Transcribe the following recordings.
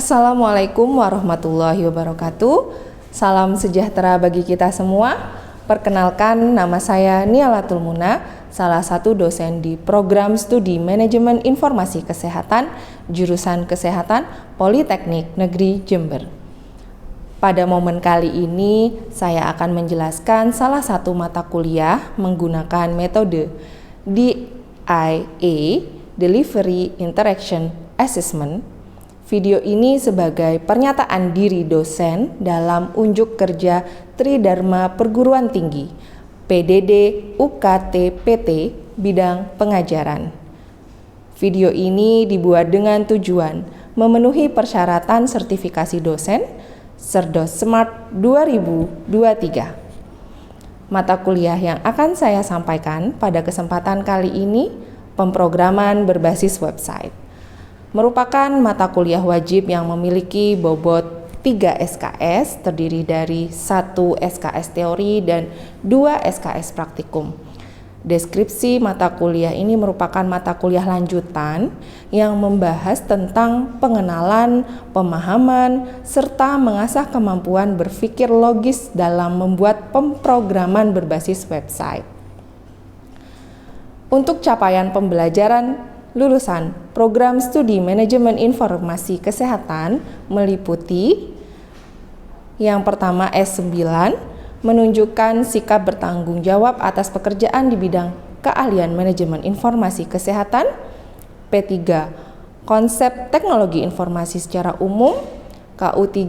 Assalamualaikum warahmatullahi wabarakatuh. Salam sejahtera bagi kita semua. Perkenalkan, nama saya Nialatul Muna, salah satu dosen di Program Studi Manajemen Informasi Kesehatan, jurusan Kesehatan Politeknik Negeri Jember. Pada momen kali ini, saya akan menjelaskan salah satu mata kuliah menggunakan metode DIA, Delivery Interaction Assessment. Video ini sebagai pernyataan diri dosen dalam unjuk kerja Tridharma Perguruan Tinggi, PDD UKT PT bidang pengajaran. Video ini dibuat dengan tujuan memenuhi persyaratan sertifikasi dosen Cerdos Smart 2023. Mata kuliah yang akan saya sampaikan pada kesempatan kali ini, pemrograman berbasis website. Merupakan mata kuliah wajib yang memiliki bobot 3 SKS, terdiri dari 1 SKS teori dan 2 SKS praktikum. Deskripsi mata kuliah ini merupakan mata kuliah lanjutan yang membahas tentang pengenalan, pemahaman, serta mengasah kemampuan berpikir logis dalam membuat pemrograman berbasis website. Untuk capaian pembelajaran lulusan Program Studi Manajemen Informasi Kesehatan meliputi yang pertama S9, menunjukkan sikap bertanggung jawab atas pekerjaan di bidang keahlian manajemen informasi kesehatan. P3, konsep teknologi informasi secara umum. KU3,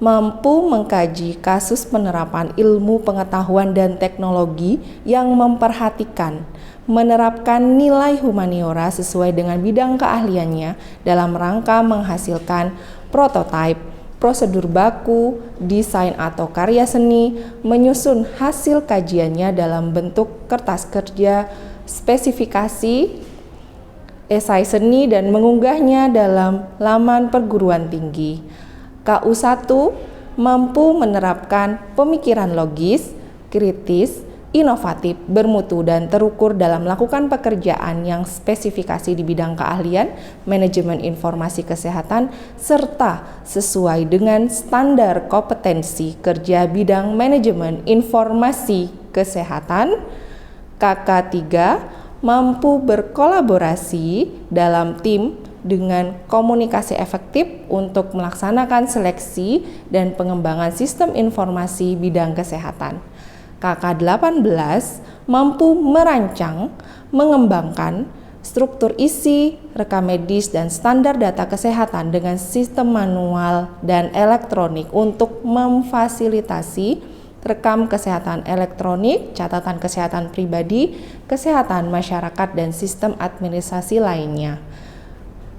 mampu mengkaji kasus penerapan ilmu pengetahuan dan teknologi yang memperhatikan menerapkan nilai humaniora sesuai dengan bidang keahliannya dalam rangka menghasilkan prototipe, prosedur baku, desain atau karya seni, menyusun hasil kajiannya dalam bentuk kertas kerja, spesifikasi, esai seni dan mengunggahnya dalam laman perguruan tinggi. KU1, mampu menerapkan pemikiran logis, kritis, inovatif, bermutu, dan terukur dalam melakukan pekerjaan yang spesifikasi di bidang keahlian manajemen informasi kesehatan serta sesuai dengan standar kompetensi kerja bidang manajemen informasi kesehatan. KK3, mampu berkolaborasi dalam tim dengan komunikasi efektif untuk melaksanakan seleksi dan pengembangan sistem informasi bidang kesehatan. KK18, mampu merancang, mengembangkan struktur isi, rekam medis, dan standar data kesehatan dengan sistem manual dan elektronik untuk memfasilitasi rekam kesehatan elektronik, catatan kesehatan pribadi, kesehatan masyarakat, dan sistem administrasi lainnya.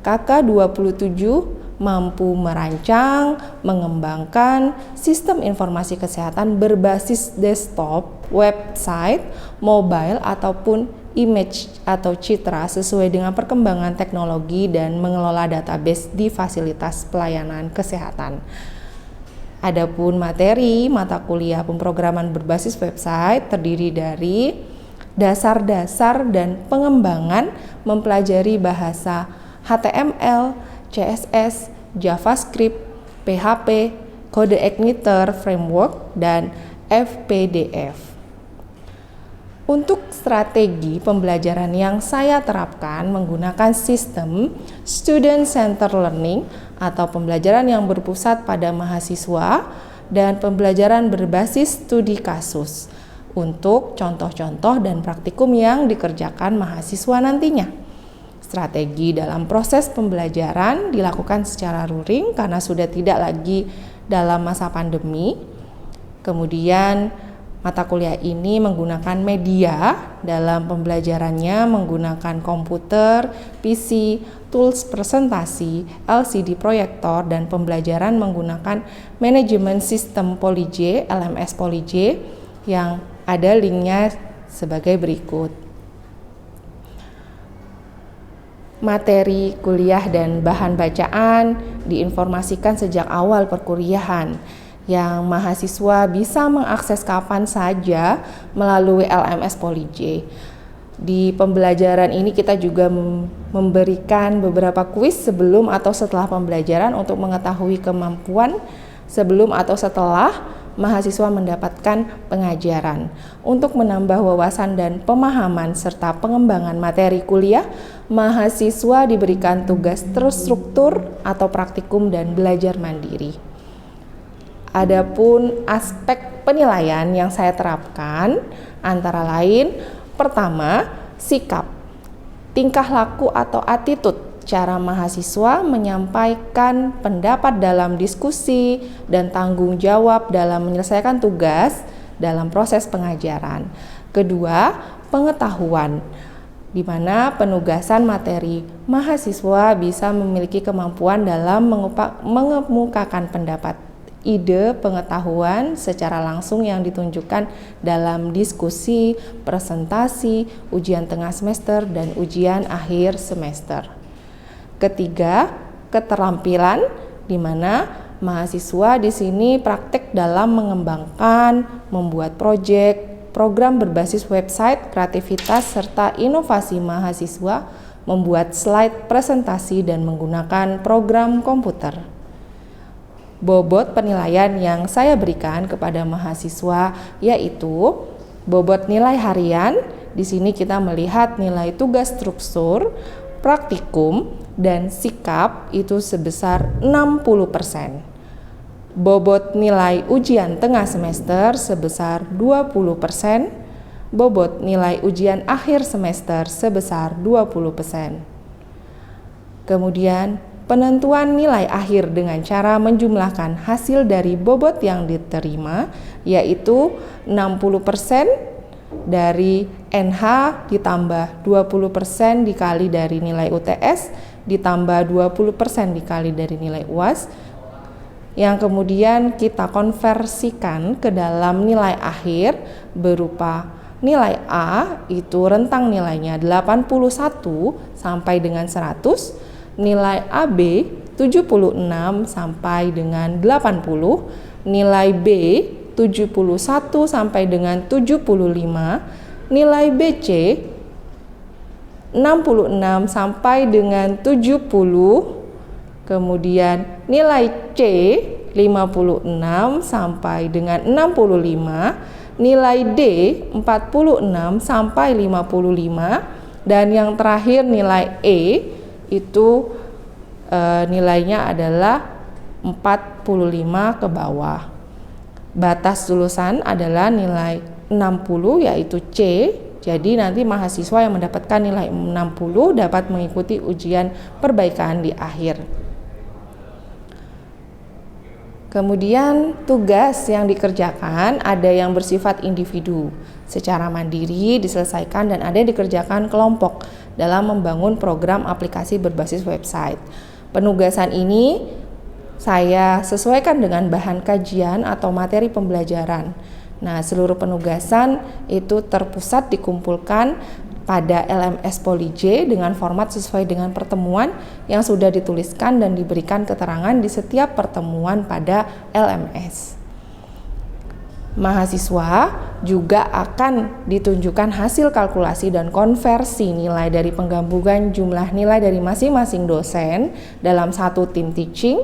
KK27, mampu merancang, mengembangkan sistem informasi kesehatan berbasis desktop, website, mobile, ataupun image atau citra sesuai dengan perkembangan teknologi dan mengelola database di fasilitas pelayanan kesehatan. Adapun materi mata kuliah pemrograman berbasis website terdiri dari dasar-dasar dan pengembangan mempelajari bahasa HTML, CSS, JavaScript, PHP, kode igniter framework, dan FPDF. Untuk strategi pembelajaran yang saya terapkan menggunakan sistem Student Centered Learning atau pembelajaran yang berpusat pada mahasiswa dan pembelajaran berbasis studi kasus untuk contoh-contoh dan praktikum yang dikerjakan mahasiswa nantinya. Strategi dalam proses pembelajaran dilakukan secara luring karena sudah tidak lagi dalam masa pandemi. Kemudian mata kuliah ini menggunakan media dalam pembelajarannya menggunakan komputer, PC, tools presentasi, LCD proyektor, dan pembelajaran menggunakan manajemen sistem PolyJ, LMS PolyJ yang ada linknya sebagai berikut. Materi kuliah dan bahan bacaan diinformasikan sejak awal perkuliahan yang mahasiswa bisa mengakses kapan saja melalui LMS PolyJ. Di pembelajaran ini kita juga memberikan beberapa kuis sebelum atau setelah pembelajaran untuk mengetahui kemampuan sebelum atau setelah mahasiswa mendapatkan pengajaran. Untuk menambah wawasan dan pemahaman serta pengembangan materi kuliah, mahasiswa diberikan tugas terstruktur atau praktikum dan belajar mandiri. Adapun aspek penilaian yang saya terapkan antara lain, pertama, sikap, tingkah laku atau attitude, cara mahasiswa menyampaikan pendapat dalam diskusi dan tanggung jawab dalam menyelesaikan tugas dalam proses pengajaran. Kedua, pengetahuan, di mana penugasan materi mahasiswa bisa memiliki kemampuan dalam mengemukakan pendapat, ide, pengetahuan secara langsung yang ditunjukkan dalam diskusi, presentasi, ujian tengah semester, dan ujian akhir semester. Ketiga, keterampilan, di mana mahasiswa di sini praktek dalam mengembangkan, membuat proyek, program berbasis website, kreativitas, serta inovasi mahasiswa, membuat slide presentasi, dan menggunakan program komputer. Bobot penilaian yang saya berikan kepada mahasiswa yaitu bobot nilai harian. Di sini kita melihat nilai tugas struktur, praktikum, dan sikap itu sebesar 60%. Bobot nilai ujian tengah semester sebesar 20%. Bobot nilai ujian akhir semester sebesar 20%. Kemudian penentuan nilai akhir dengan cara menjumlahkan hasil dari bobot yang diterima, yaitu 60% dari NH ditambah 20% dikali dari nilai UTS ditambah 20% dikali dari nilai UAS, yang kemudian kita konversikan ke dalam nilai akhir berupa nilai A, itu rentang nilainya 81 sampai dengan 100, nilai AB 76 sampai dengan 80, nilai B 71 sampai dengan 75, nilai BC 66 sampai dengan 70, kemudian nilai C 56 sampai dengan 65, nilai D 46 sampai 55, dan yang terakhir nilai E itu nilainya adalah 45 ke bawah. Batas lulusan adalah nilai 60 yaitu C. Jadi nanti mahasiswa yang mendapatkan nilai 60 dapat mengikuti ujian perbaikan di akhir. Kemudian tugas yang dikerjakan ada yang bersifat individu, secara mandiri diselesaikan, dan ada yang dikerjakan kelompok dalam membangun program aplikasi berbasis website. Penugasan ini saya sesuaikan dengan bahan kajian atau materi pembelajaran. Nah, seluruh penugasan itu terpusat dikumpulkan pada LMS Poly-J dengan format sesuai dengan pertemuan yang sudah dituliskan dan diberikan keterangan di setiap pertemuan pada LMS. Mahasiswa juga akan ditunjukkan hasil kalkulasi dan konversi nilai dari penggabungan jumlah nilai dari masing-masing dosen dalam satu tim teaching.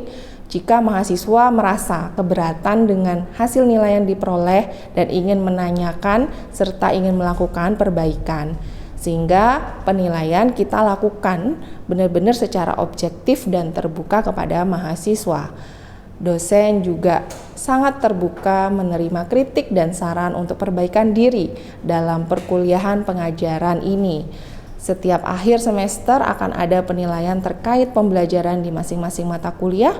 Jika mahasiswa merasa keberatan dengan hasil nilai yang diperoleh dan ingin menanyakan serta ingin melakukan perbaikan, sehingga penilaian kita lakukan benar-benar secara objektif dan terbuka kepada mahasiswa. Dosen juga sangat terbuka menerima kritik dan saran untuk perbaikan diri dalam perkuliahan pengajaran ini. Setiap akhir semester akan ada penilaian terkait pembelajaran di masing-masing mata kuliah.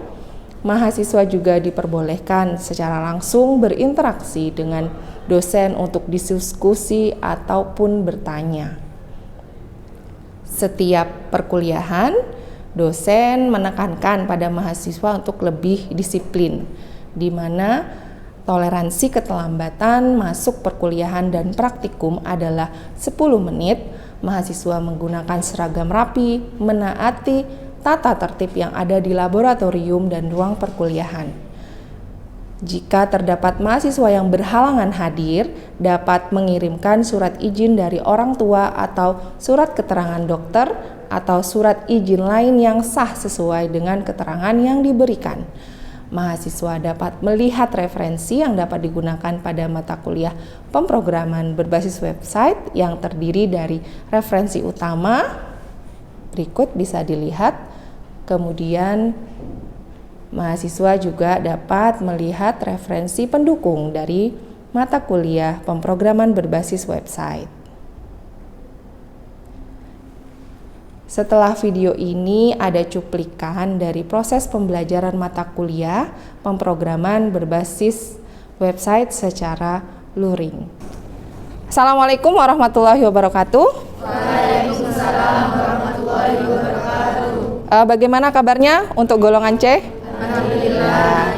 Mahasiswa juga diperbolehkan secara langsung berinteraksi dengan dosen untuk diskusi ataupun bertanya. Setiap perkuliahan, dosen menekankan pada mahasiswa untuk lebih disiplin, di mana toleransi keterlambatan masuk perkuliahan dan praktikum adalah 10 menit. Mahasiswa menggunakan seragam rapi, menaati tata tertib yang ada di laboratorium dan ruang perkuliahan. Jika terdapat mahasiswa yang berhalangan hadir, dapat mengirimkan surat izin dari orang tua atau surat keterangan dokter atau surat izin lain yang sah sesuai dengan keterangan yang diberikan. Mahasiswa dapat melihat referensi yang dapat digunakan pada mata kuliah pemrograman berbasis website yang terdiri dari referensi utama, berikut bisa dilihat, kemudian mahasiswa juga dapat melihat referensi pendukung dari mata kuliah pemrograman berbasis website. Setelah video ini ada cuplikan dari proses pembelajaran mata kuliah pemrograman berbasis website secara luring. Assalamualaikum warahmatullahi wabarakatuh. Waalaikumsalam warahmatullahi wabarakatuh. Bagaimana kabarnya untuk golongan C? Alhamdulillah.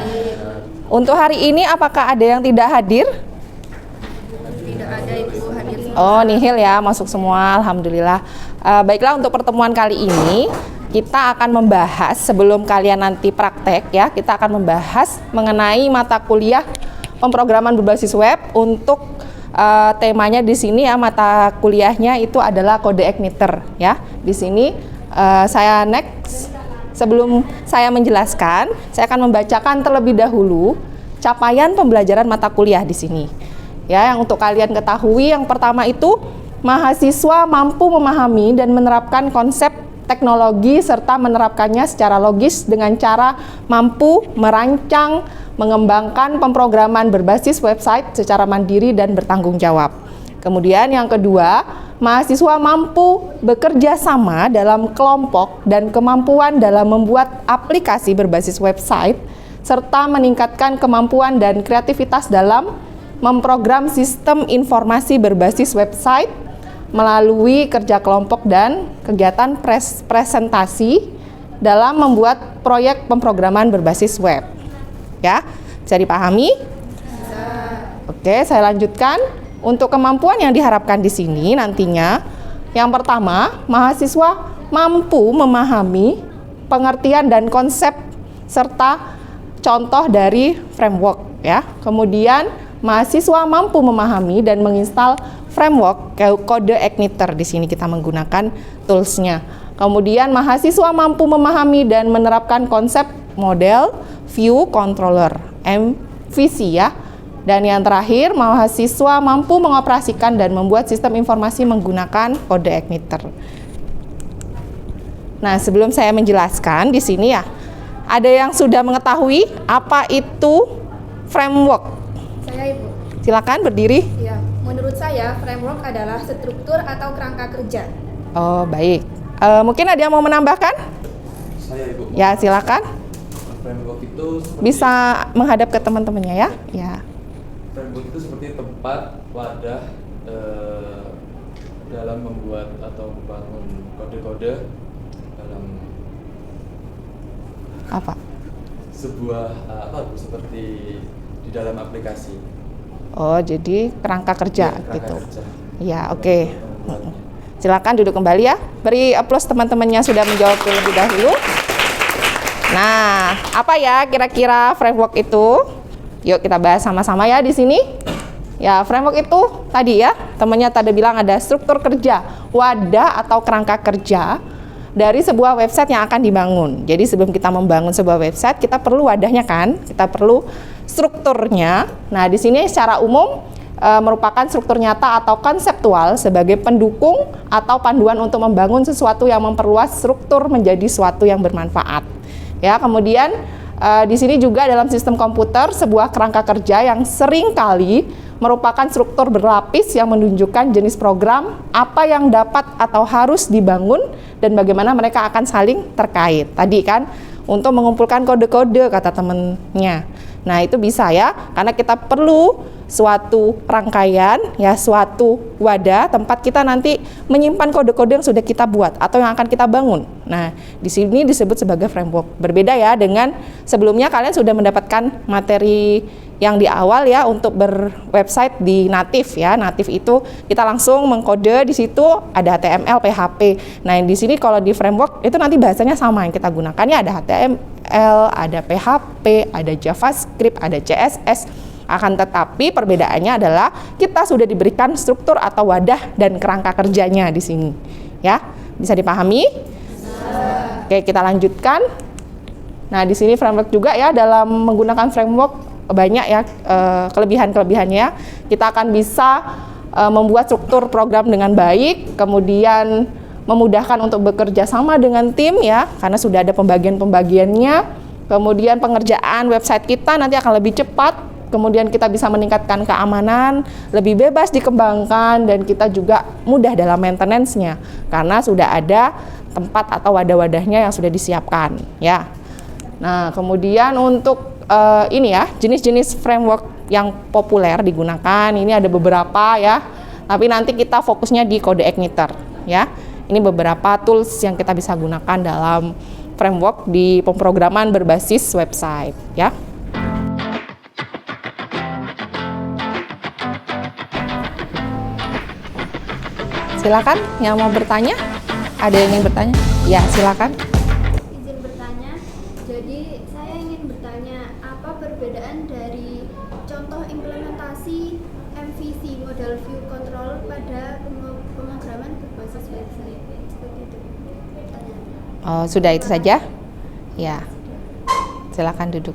Untuk hari ini apakah ada yang tidak hadir? Tidak ada, Ibu, hadir semua. Oh, nihil ya, masuk semua, alhamdulillah. Baiklah, untuk pertemuan kali ini kita akan membahas, sebelum kalian nanti praktek ya, kita akan membahas mengenai mata kuliah pemrograman berbasis web. Untuk temanya di sini ya, mata kuliahnya itu adalah kode Igniter ya. Di sini saya next. Sebelum saya menjelaskan, saya akan membacakan terlebih dahulu capaian pembelajaran mata kuliah di sini. Ya, yang untuk kalian ketahui, yang pertama itu mahasiswa mampu memahami dan menerapkan konsep teknologi serta menerapkannya secara logis dengan cara mampu merancang, mengembangkan pemrograman berbasis website secara mandiri dan bertanggung jawab. Kemudian yang kedua, mahasiswa mampu bekerja sama dalam kelompok dan kemampuan dalam membuat aplikasi berbasis website serta meningkatkan kemampuan dan kreativitas dalam memprogram sistem informasi berbasis website melalui kerja kelompok dan kegiatan presentasi dalam membuat proyek pemrograman berbasis web. Ya, bisa dipahami? Bisa. Oke, saya lanjutkan. Untuk kemampuan yang diharapkan di sini nantinya, yang pertama, mahasiswa mampu memahami pengertian dan konsep serta contoh dari framework ya. Kemudian mahasiswa mampu memahami dan menginstal framework kode Igniter. Di sini kita menggunakan toolsnya. Kemudian mahasiswa mampu memahami dan menerapkan konsep model view controller MVC ya. Dan yang terakhir, mahasiswa mampu mengoperasikan dan membuat sistem informasi menggunakan kode Igniter. Nah, sebelum saya menjelaskan di sini ya, ada yang sudah mengetahui apa itu framework? Saya, Ibu. Silakan berdiri. Ya, menurut saya framework adalah struktur atau kerangka kerja. Oh, baik. Mungkin ada yang mau menambahkan? Saya, Ibu. Ya, silakan. Framework itu seperti, Bisa menghadap ke teman-temannya ya. Ya. framework itu seperti tempat wadah dalam membuat atau membangun kode-kode dalam Apa? sebuah seperti di dalam aplikasi. Oh, jadi kerangka kerja Kerangka gitu. kerja. Ya, oke. Silakan duduk kembali ya. Beri aplaus teman-temannya sudah menjawab terlebih dahulu. Nah, apa ya kira-kira framework itu? Yuk kita bahas sama-sama ya di sini. Ya, framework itu tadi ya, temannya tadi bilang ada struktur kerja, wadah atau kerangka kerja dari sebuah website yang akan dibangun. Jadi sebelum kita membangun sebuah website, kita perlu wadahnya kan? Kita perlu strukturnya. Nah, di sini secara umum merupakan struktur nyata atau konseptual sebagai pendukung atau panduan untuk membangun sesuatu yang memperluas struktur menjadi sesuatu yang bermanfaat. Ya, kemudian di sini juga dalam sistem komputer sebuah kerangka kerja yang sering kali merupakan struktur berlapis yang menunjukkan jenis program, apa yang dapat atau harus dibangun dan bagaimana mereka akan saling terkait. Tadi kan untuk mengumpulkan kode-kode kata temennya. Nah, itu bisa ya, karena kita perlu suatu rangkaian, ya, suatu wadah tempat kita nanti menyimpan kode-kode yang sudah kita buat atau yang akan kita bangun. Nah, di sini disebut sebagai framework. Berbeda ya dengan sebelumnya kalian sudah mendapatkan materi yang di awal ya untuk berwebsite di Native ya. Native itu kita langsung mengkode, di situ ada HTML, PHP. Nah, di sini kalau di framework itu nanti bahasanya sama, yang kita gunakannya ada HTML, ada PHP, ada JavaScript, ada CSS. Akan tetapi perbedaannya adalah kita sudah diberikan struktur atau wadah dan kerangka kerjanya di sini. Ya, bisa dipahami? Oke, kita lanjutkan. Nah, di sini framework juga ya, dalam menggunakan framework banyak ya kelebihan-kelebihannya. Kita akan bisa membuat struktur program dengan baik, kemudian memudahkan untuk bekerja sama dengan tim ya, karena sudah ada pembagian-pembagiannya. Kemudian pengerjaan website kita nanti akan lebih cepat. Kemudian kita bisa meningkatkan keamanan, lebih bebas dikembangkan, dan kita juga mudah dalam maintenance-nya karena sudah ada tempat atau wadah-wadahnya yang sudah disiapkan ya. Nah, kemudian untuk ini ya, jenis-jenis framework yang populer digunakan ini ada beberapa ya. Tapi nanti kita fokusnya di Codeigniter ya. Ini beberapa tools yang kita bisa gunakan dalam framework di pemrograman berbasis website ya. Silakan yang mau bertanya. Ada yang ingin bertanya? Ya, silakan. Izin bertanya. Jadi saya ingin bertanya, apa perbedaan dari contoh implementasi MVC model view control pada pemrograman berbasis website? Seperti itu. Pertanyaan. Oh, sudah itu saja? Ya. Silakan duduk.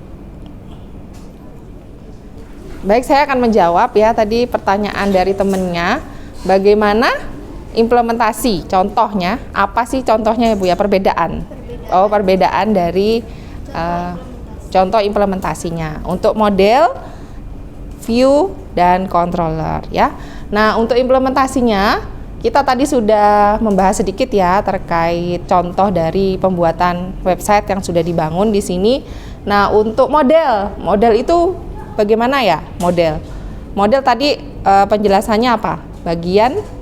Baik, saya akan menjawab ya tadi pertanyaan dari temennya. Bagaimana implementasi, contohnya, apa sih contohnya ya Bu ya, perbedaan. Oh, perbedaan dari contoh implementasinya untuk model, view, dan controller ya. Nah, untuk implementasinya kita tadi sudah membahas sedikit ya terkait contoh dari pembuatan website yang sudah dibangun di sini. Nah, untuk model itu bagaimana ya model tadi penjelasannya apa? Bagian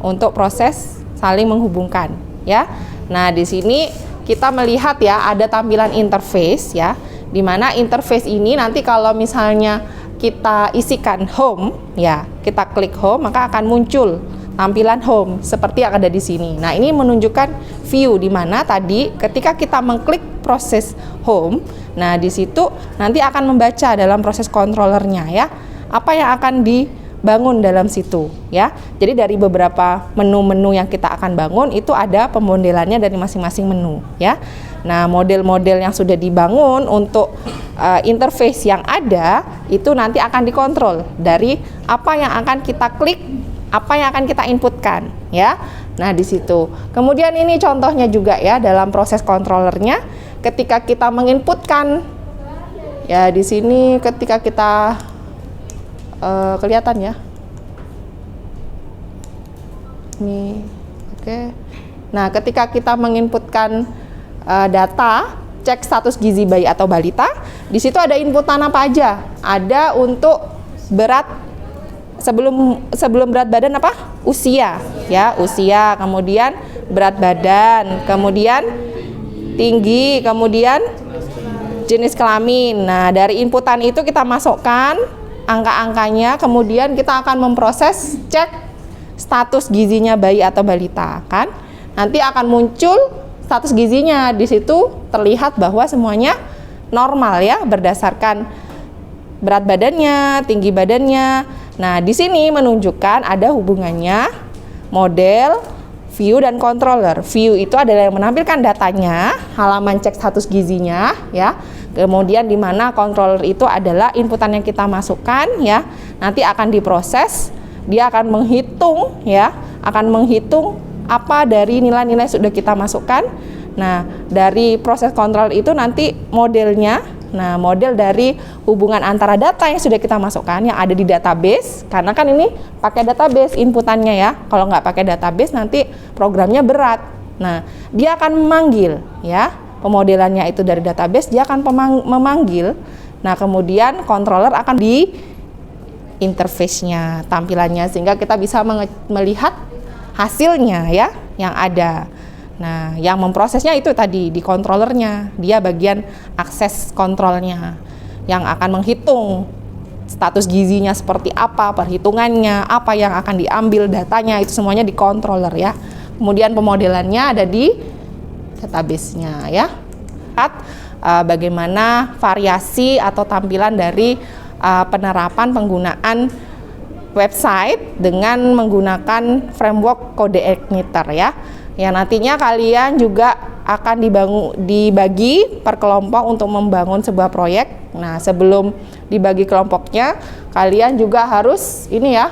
untuk proses saling menghubungkan ya. Nah, di sini kita melihat ya ada tampilan interface ya, di mana interface ini nanti kalau misalnya kita isikan home ya, kita klik home maka akan muncul tampilan home seperti yang ada di sini. Nah, ini menunjukkan view di mana tadi ketika kita mengklik proses home, nah di situ nanti akan membaca dalam proses controllernya ya, apa yang akan dibangun dalam situ ya. Jadi dari beberapa menu-menu yang kita akan bangun itu ada pemodelannya dari masing-masing menu ya. Nah, model-model yang sudah dibangun untuk interface yang ada itu nanti akan dikontrol dari apa yang akan kita klik, apa yang akan kita inputkan ya. Nah, di situ. Kemudian ini contohnya juga ya dalam proses controllernya ketika kita menginputkan ya, di sini ketika kita kelihatan ya. Ini oke. Nah, ketika kita menginputkan data cek status gizi bayi atau balita, di situ ada inputan apa aja? Ada untuk berat sebelum berat badan apa? Usia ya, usia, kemudian berat badan, kemudian tinggi, kemudian jenis kelamin. Nah, dari inputan itu kita masukkan angka-angkanya, kemudian kita akan memproses cek status gizinya bayi atau balita kan. Nanti akan muncul status gizinya, di situ terlihat bahwa semuanya normal ya berdasarkan berat badannya, tinggi badannya. Nah, di sini menunjukkan ada hubungannya model, view, dan controller. View itu adalah yang menampilkan datanya, halaman cek status gizinya ya. Kemudian di mana controller itu adalah inputan yang kita masukkan ya. Nanti akan diproses, dia akan menghitung ya, akan menghitung apa dari nilai-nilai sudah kita masukkan. Nah, dari proses kontrol itu nanti modelnya, nah model dari hubungan antara data yang sudah kita masukkan yang ada di database, karena kan ini pakai database inputannya ya. Kalau nggak pakai database nanti programnya berat. Nah, dia akan memanggil ya, pemodelannya itu dari database, dia akan memanggil. Nah, kemudian controller akan interface-nya, tampilannya, sehingga kita bisa melihat hasilnya ya yang ada. Nah, yang memprosesnya itu tadi di controllernya, dia bagian akses kontrolnya yang akan menghitung status gizinya seperti apa, perhitungannya, apa yang akan diambil datanya, itu semuanya di controller ya. Kemudian pemodelannya ada di database-nya ya. Bagaimana variasi atau tampilan dari penerapan penggunaan website dengan menggunakan framework kode igniter ya. Yang nantinya kalian juga akan dibagi per kelompok untuk membangun sebuah proyek. Nah, sebelum dibagi kelompoknya, kalian juga harus ini ya,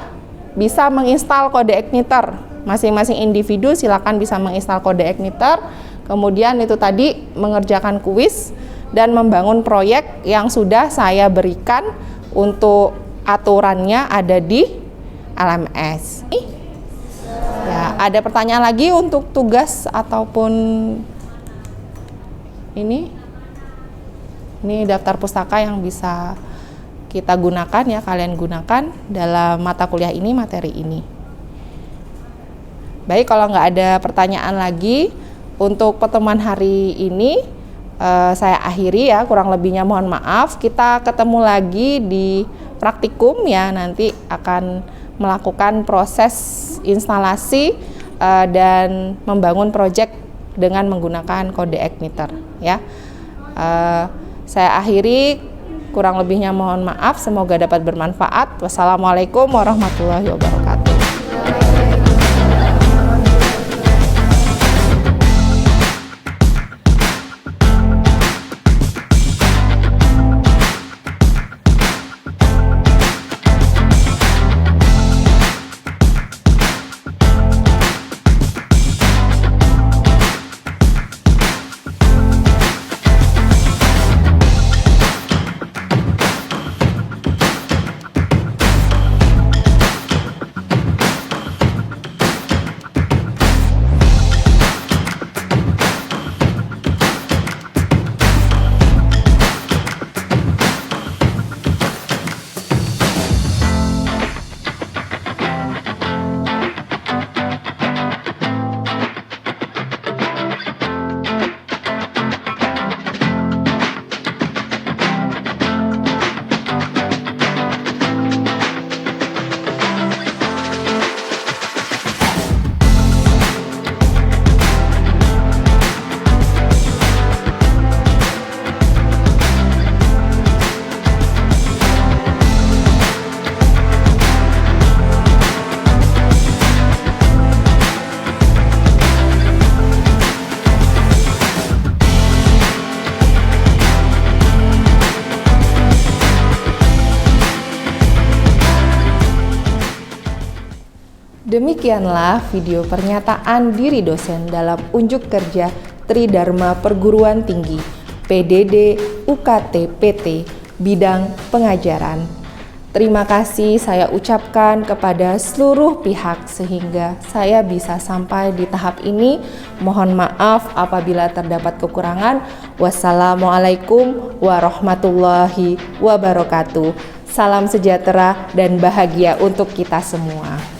bisa menginstal kode igniter. Masing-masing individu silakan bisa menginstal kode igniter. Kemudian itu tadi mengerjakan kuis dan membangun proyek yang sudah saya berikan untuk aturannya ada di LMS. Ya, ada pertanyaan lagi untuk tugas ataupun ini daftar pustaka yang bisa kita gunakan ya, kalian gunakan dalam mata kuliah ini, materi ini. Baik, kalau nggak ada pertanyaan lagi untuk pertemuan hari ini saya akhiri ya, kurang lebihnya mohon maaf. Kita ketemu lagi di praktikum ya, nanti akan melakukan proses instalasi dan membangun proyek dengan menggunakan kode igniter ya. Saya akhiri, kurang lebihnya mohon maaf, semoga dapat bermanfaat. Wassalamualaikum warahmatullahi wabarakatuh. Demikianlah video pernyataan diri dosen dalam unjuk kerja Tridharma Perguruan Tinggi PDD UKT PT bidang pengajaran. Terima kasih saya ucapkan kepada seluruh pihak sehingga saya bisa sampai di tahap ini. Mohon maaf apabila terdapat kekurangan. Wassalamualaikum warahmatullahi wabarakatuh. Salam sejahtera dan bahagia untuk kita semua.